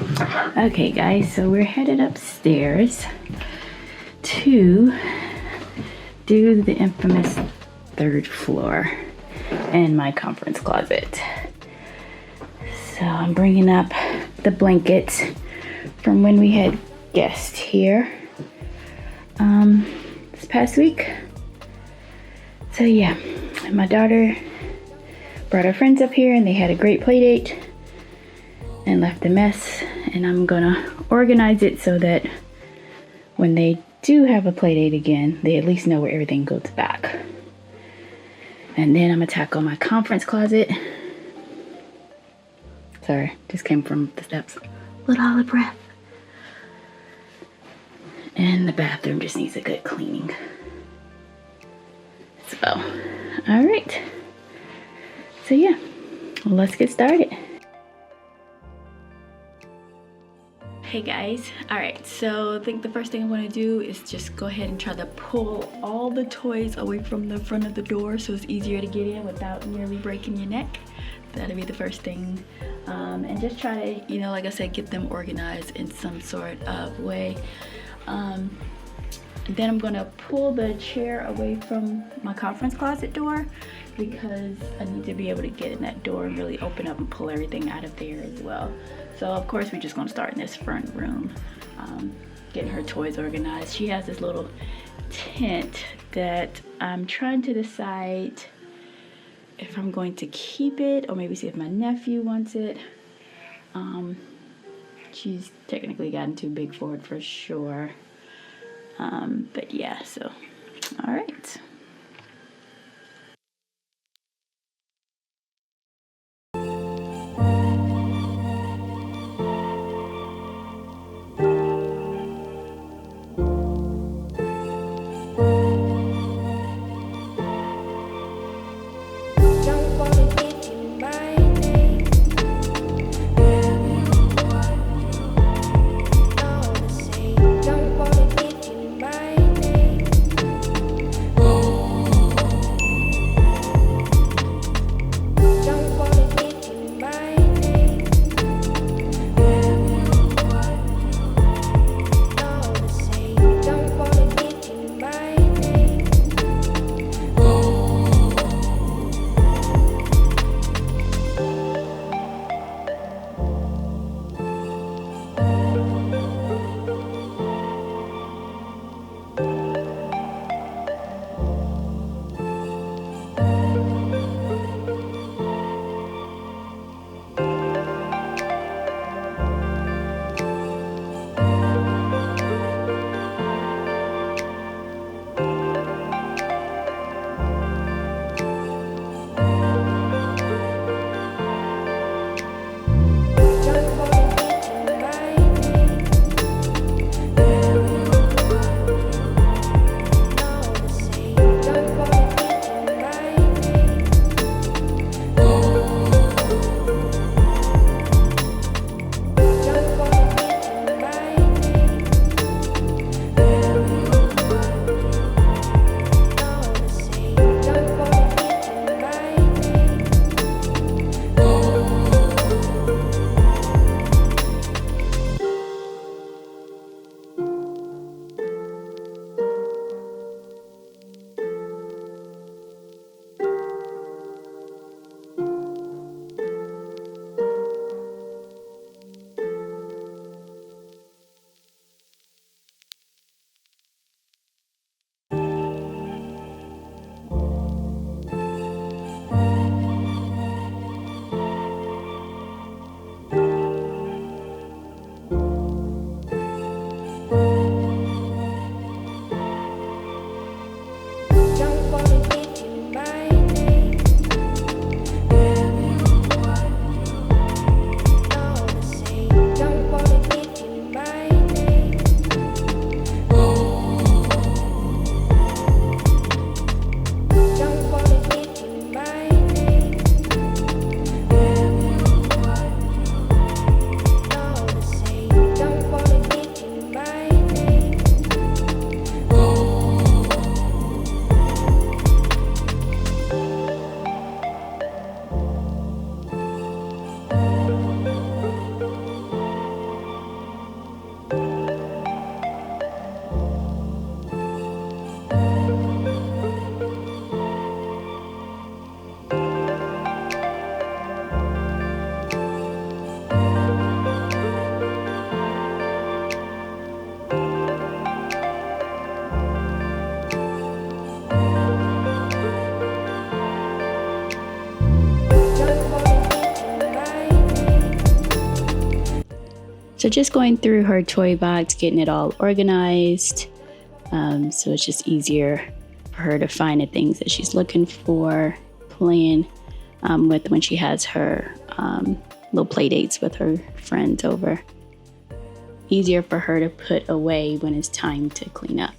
Okay guys, so we're headed upstairs to do the infamous third floor and my conference closet. So I'm bringing up the blankets from when we had guests here this past week. So yeah, my daughter brought her friends up here and they had a great play date and left a mess, and I'm gonna organize it so that when they do have a play date again, they at least know where everything goes back. And then I'm gonna tackle my conference closet. Sorry, just came from the steps. Little out of breath. And the bathroom just needs a good cleaning. So, all right. So yeah, let's get started. Hey guys, all right, so I think the first thing I want to do is just go ahead and try to pull all the toys away from the front of the door so it's easier to get in without nearly breaking your neck. That'll be the first thing. And just try to, like I said, get them organized in some sort of way. Then I'm gonna pull the chair away from my conference closet door because I need to be able to get in that door and really open up and pull everything out of there as well. So of course we're just gonna start in this front room, getting her toys organized. She has this little tent that I'm trying to decide if I'm going to keep it or maybe see if my nephew wants it. She's technically gotten too big for it for sure. But yeah, so, all right. Oh So just going through her toy box, getting it all organized. So it's just easier for her to find the things that she's looking for, playing with when she has her little play dates with her friends over. Easier for her to put away when it's time to clean up.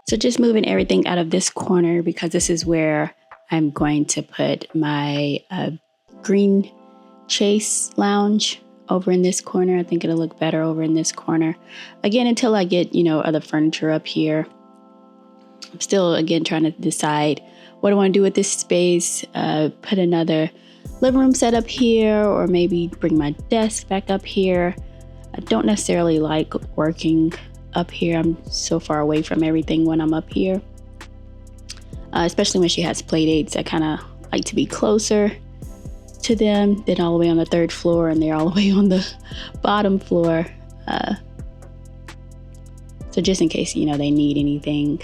So just moving everything out of this corner because this is where I'm going to put my green chase lounge over in this corner. I think it'll look better over in this corner. Again, until I get, other furniture up here. I'm still, again, trying to decide what I want to do with this space. Put another living room set up here, or maybe bring my desk back up here. I don't necessarily like working up here. I'm so far away from everything when I'm up here. Especially when she has play dates. I kind of like to be closer to them than all the way on the third floor, and they're all the way on the bottom floor. So just in case, they need anything.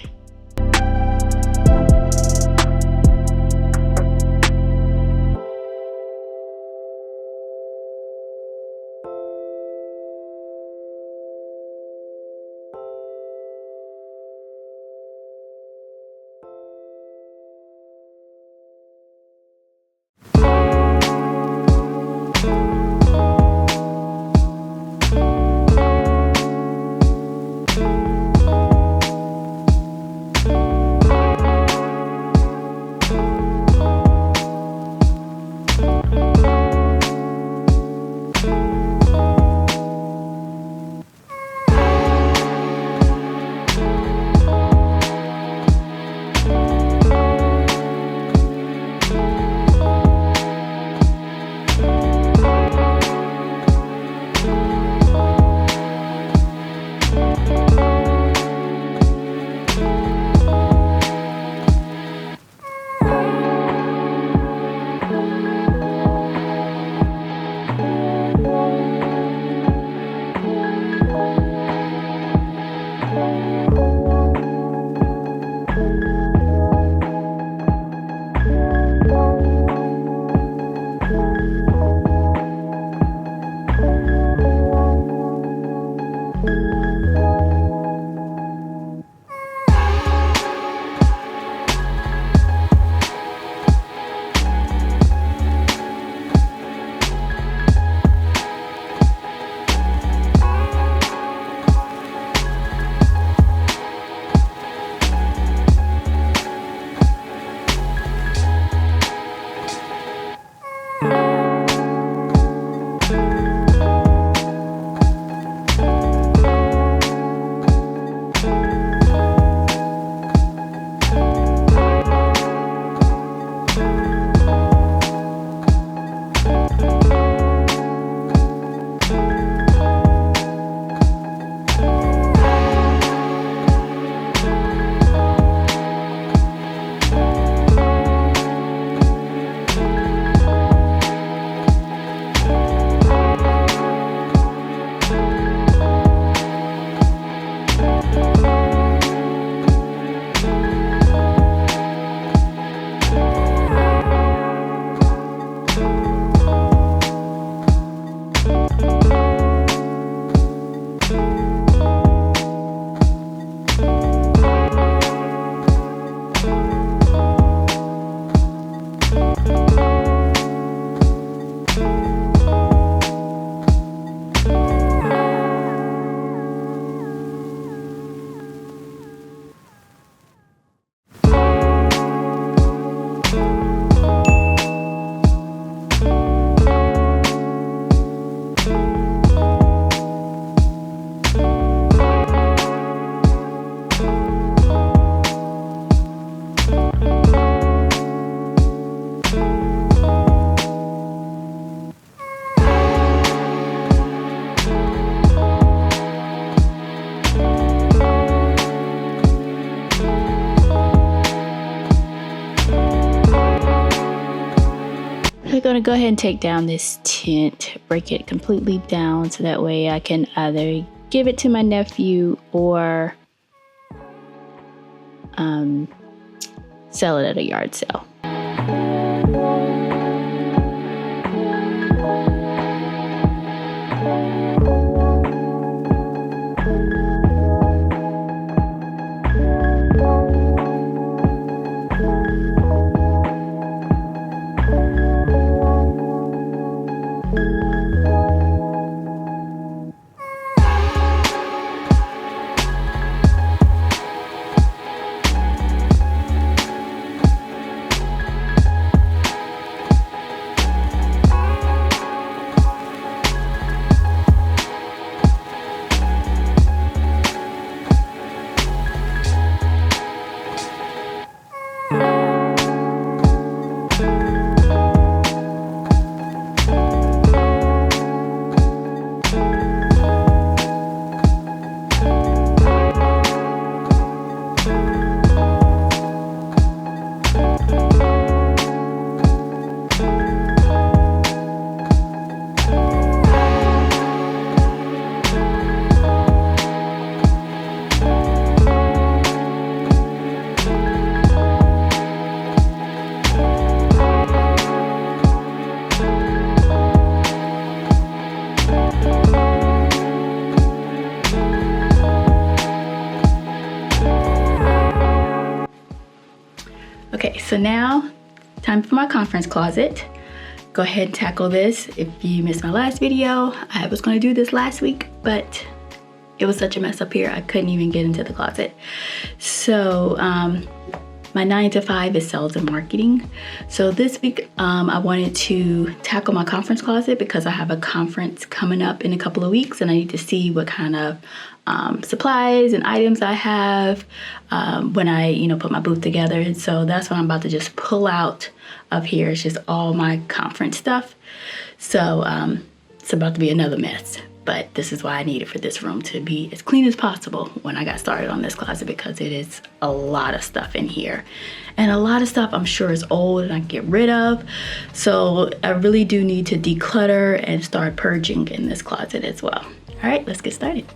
going to go ahead and take down this tent, break it completely down so that way I can either give it to my nephew or sell it at a yard sale. Okay, so now time for my conference closet. Go ahead and tackle this. If you missed my last video, I was going to do this last week, but it was such a mess up here I couldn't even get into the closet. So my 9 to 5 is sales and marketing. So this week I wanted to tackle my conference closet because I have a conference coming up in a couple of weeks and I need to see what kind of supplies and items I have when I put my booth together. And so that's what I'm about to just pull out of here. It's just all my conference stuff. So it's about to be another mess, but this is why I needed for this room to be as clean as possible when I got started on this closet, because it is a lot of stuff in here and a lot of stuff I'm sure is old and I can get rid of. So I really do need to declutter and start purging in this closet as well. All right, let's get started.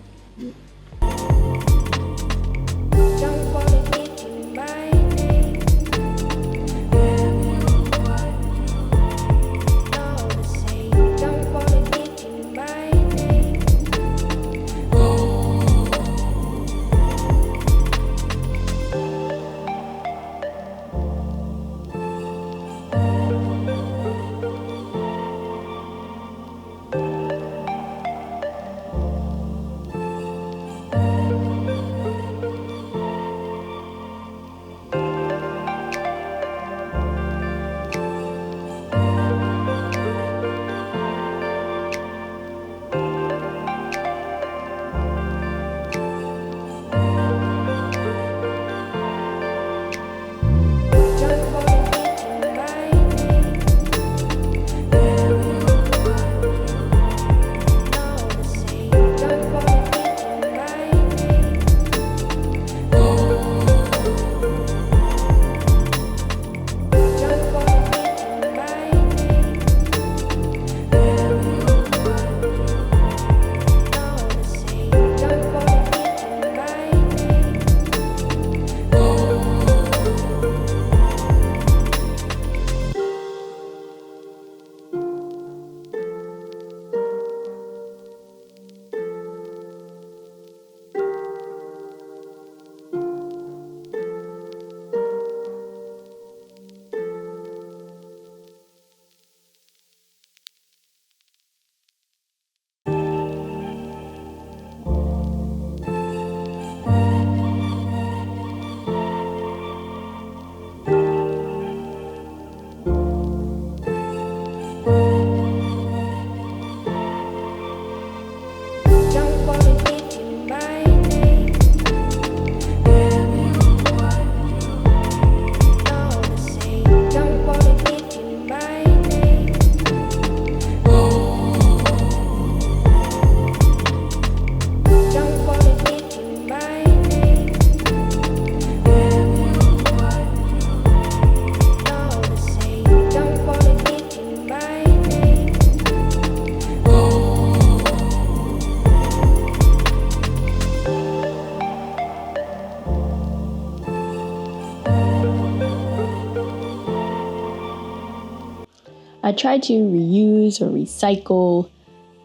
I try to reuse or recycle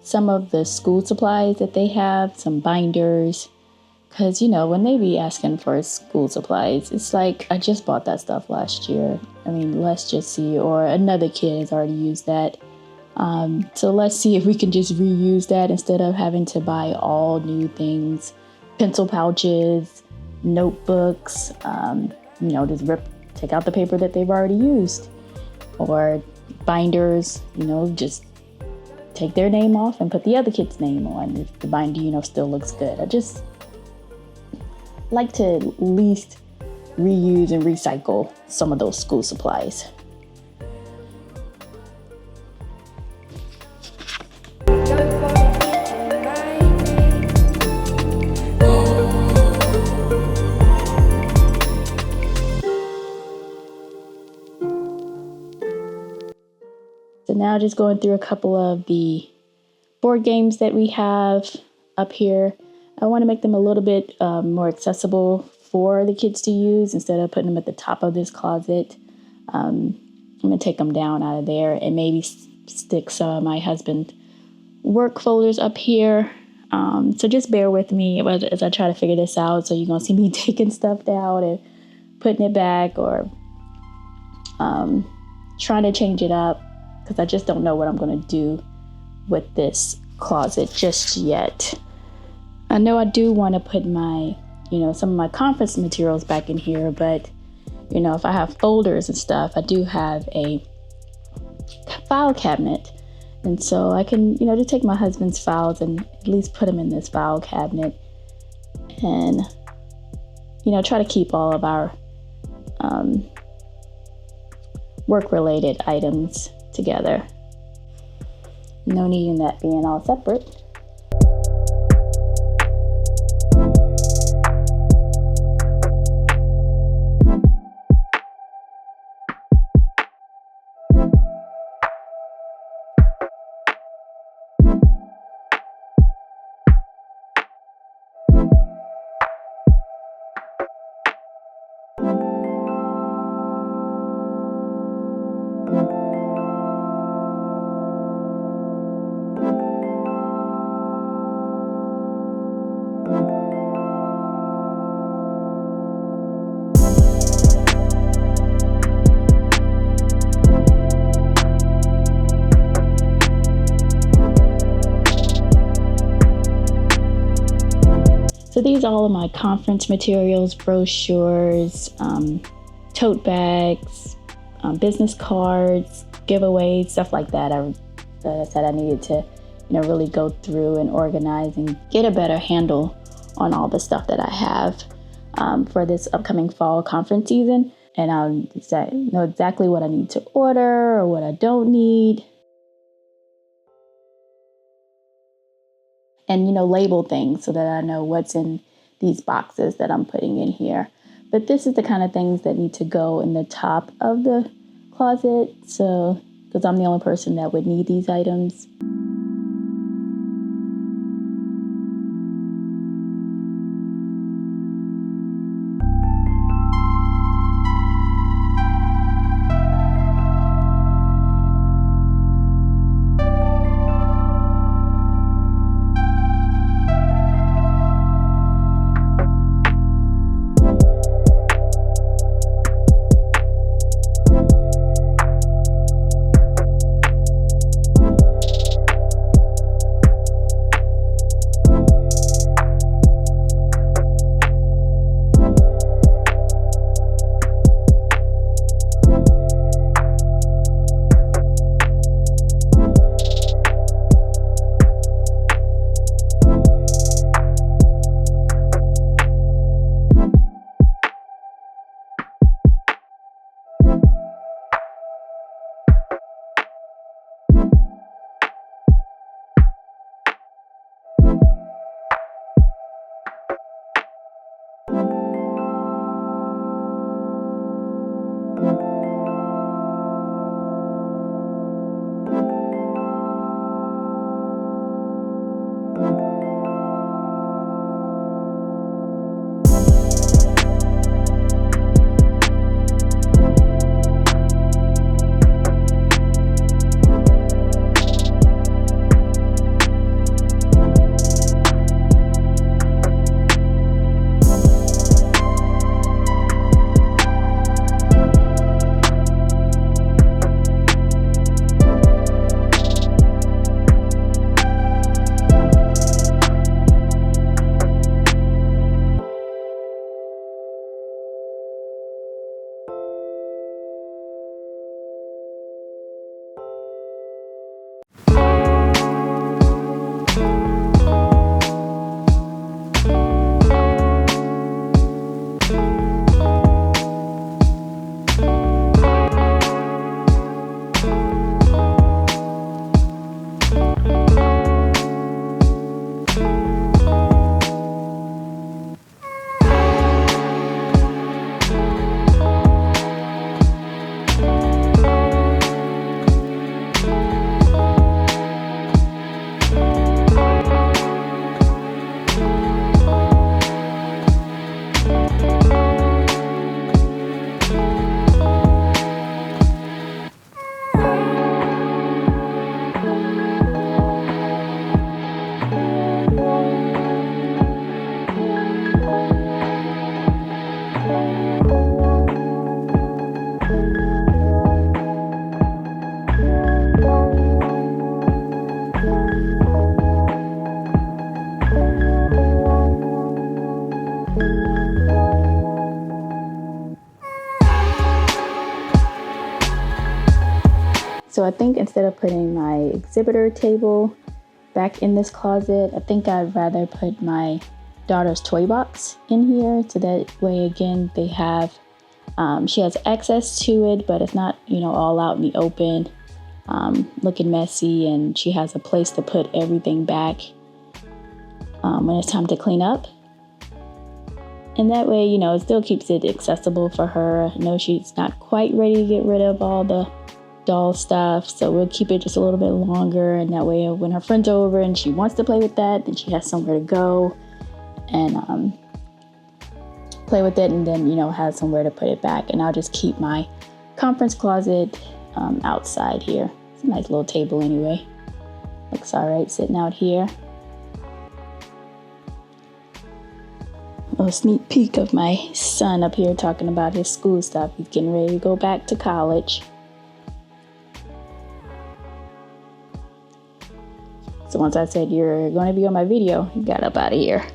some of the school supplies that they have, some binders, because, when they be asking for school supplies, it's like, I just bought that stuff last year. I mean, let's just see, or another kid has already used that. So let's see if we can just reuse that instead of having to buy all new things, pencil pouches, notebooks, just take out the paper that they've already used, or binders, just take their name off and put the other kid's name on if the binder, still looks good. I just like to at least reuse and recycle some of those school supplies. So now just going through a couple of the board games that we have up here. I want to make them a little bit more accessible for the kids to use instead of putting them at the top of this closet. I'm going to take them down out of there and maybe stick some of my husband's work folders up here. So just bear with me as I try to figure this out. So you're going to see me taking stuff down and putting it back, or trying to change it up, because I just don't know what I'm going to do with this closet just yet. I know I do want to put my, some of my conference materials back in here, but, if I have folders and stuff, I do have a file cabinet. And so I can, just take my husband's files and at least put them in this file cabinet and, try to keep all of our work-related items together. No need in that being all separate. So these are all of my conference materials, brochures, tote bags, business cards, giveaways, stuff like that. I said I needed to, really go through and organize and get a better handle on all the stuff that I have for this upcoming fall conference season. And I'll know exactly what I need to order or what I don't need. And, label things so that I know what's in these boxes that I'm putting in here. But this is the kind of things that need to go in the top of the closet. So, because I'm the only person that would need these items. So I think instead of putting my exhibitor table back in this closet, I think I'd rather put my daughter's toy box in here. So that way, again, they have, she has access to it, but it's not, all out in the open, looking messy, and she has a place to put everything back when it's time to clean up. And that way, it still keeps it accessible for her. I know she's not quite ready to get rid of all the doll stuff, so we'll keep it just a little bit longer, and that way when her friends are over and she wants to play with that, then she has somewhere to go and play with it, and then has somewhere to put it back. And I'll just keep my conference closet outside here. It's a nice little table anyway. Looks all right sitting out here. A little sneak peek of my son up here talking about his school stuff. He's getting ready to go back to college. So once I said, "You're going to be on my video," he got up out of here.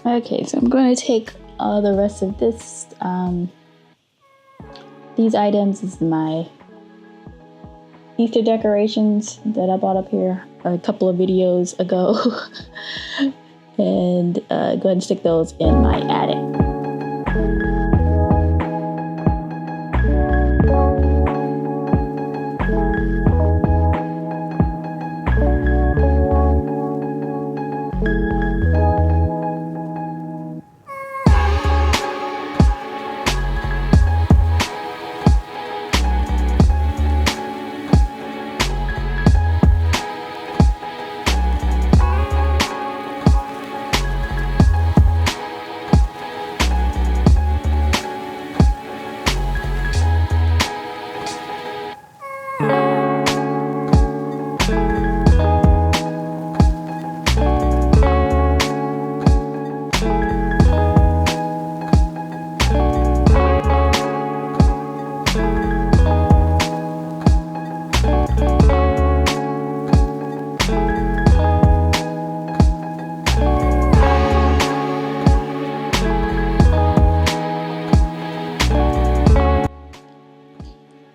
Okay, so I'm going to take all the rest of this, these items is my Easter decorations that I bought up here a couple of videos ago, and go ahead and stick those in my attic.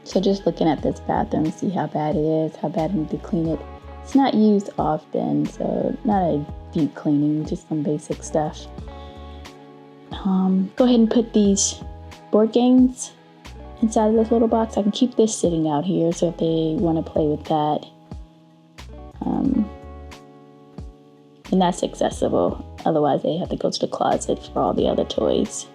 So just looking at this bathroom, see how bad it is, how bad I need to clean it. It's not used often, so not a deep cleaning, just some basic stuff. Go ahead and put these board games inside of this little box. I can keep this sitting out here, so if they want to play with that, and that's accessible. Otherwise, they have to go to the closet for all the other toys.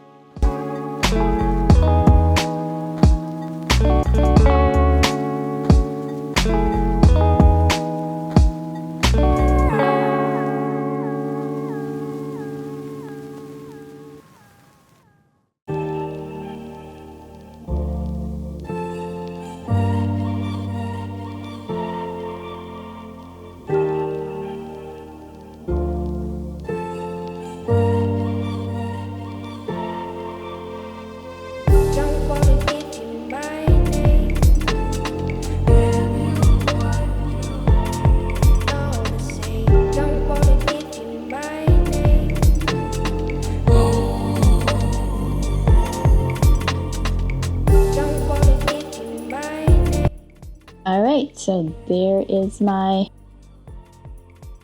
Alright, so there is my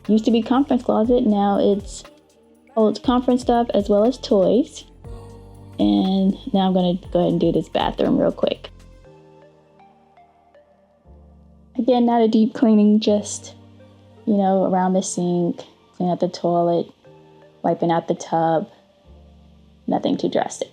used to be conference closet. Now it's holds conference stuff as well as toys. And now I'm going to go ahead and do this bathroom real quick. Again, not a deep cleaning, just, you know, around the sink, clean out the toilet, wiping out the tub. Nothing too drastic.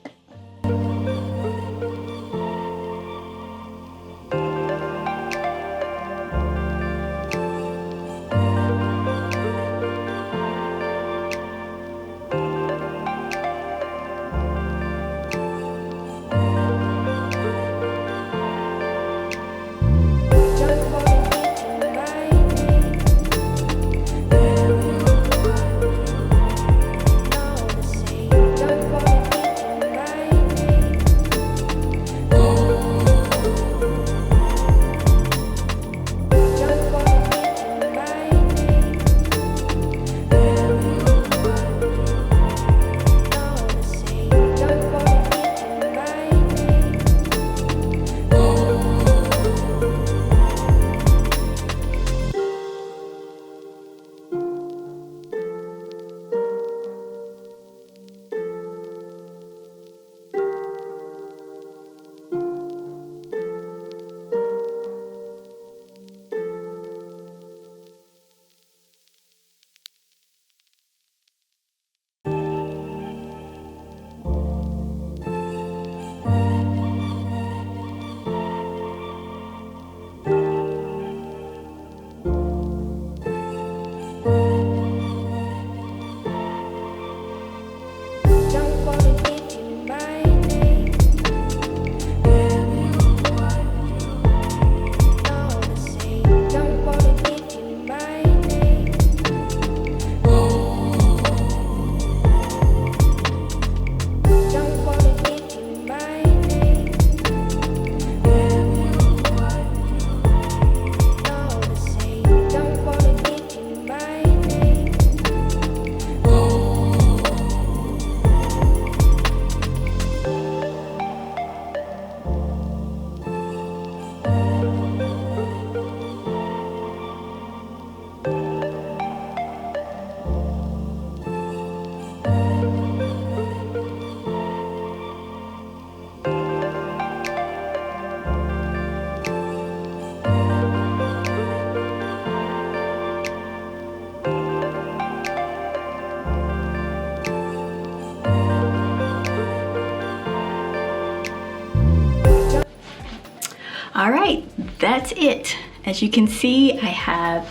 All right, that's it. As you can see, I have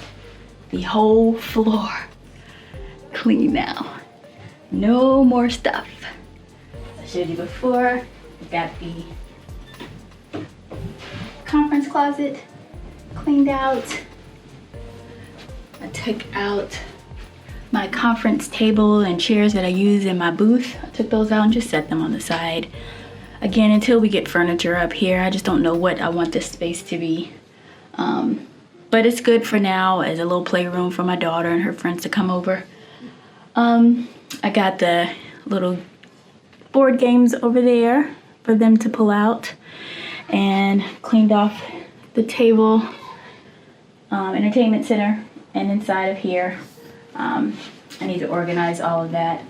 the whole floor clean now. No more stuff. I showed you before, I got the conference closet cleaned out. I took out my conference table and chairs that I use in my booth. I took those out and just set them on the side. Again, until we get furniture up here, I just don't know what I want this space to be. But it's good for now as a little playroom for my daughter and her friends to come over. I got the little board games over there for them to pull out, and cleaned off the table, entertainment center, and inside of here. I need to organize all of that.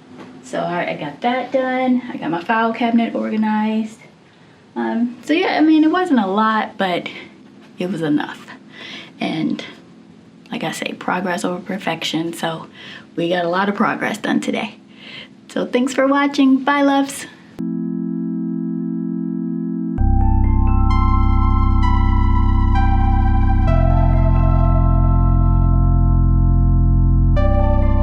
So I got that done. I got my file cabinet organized. So yeah, I mean, it wasn't a lot, but it was enough. And like I say, progress over perfection. So we got a lot of progress done today. So thanks for watching. Bye, loves.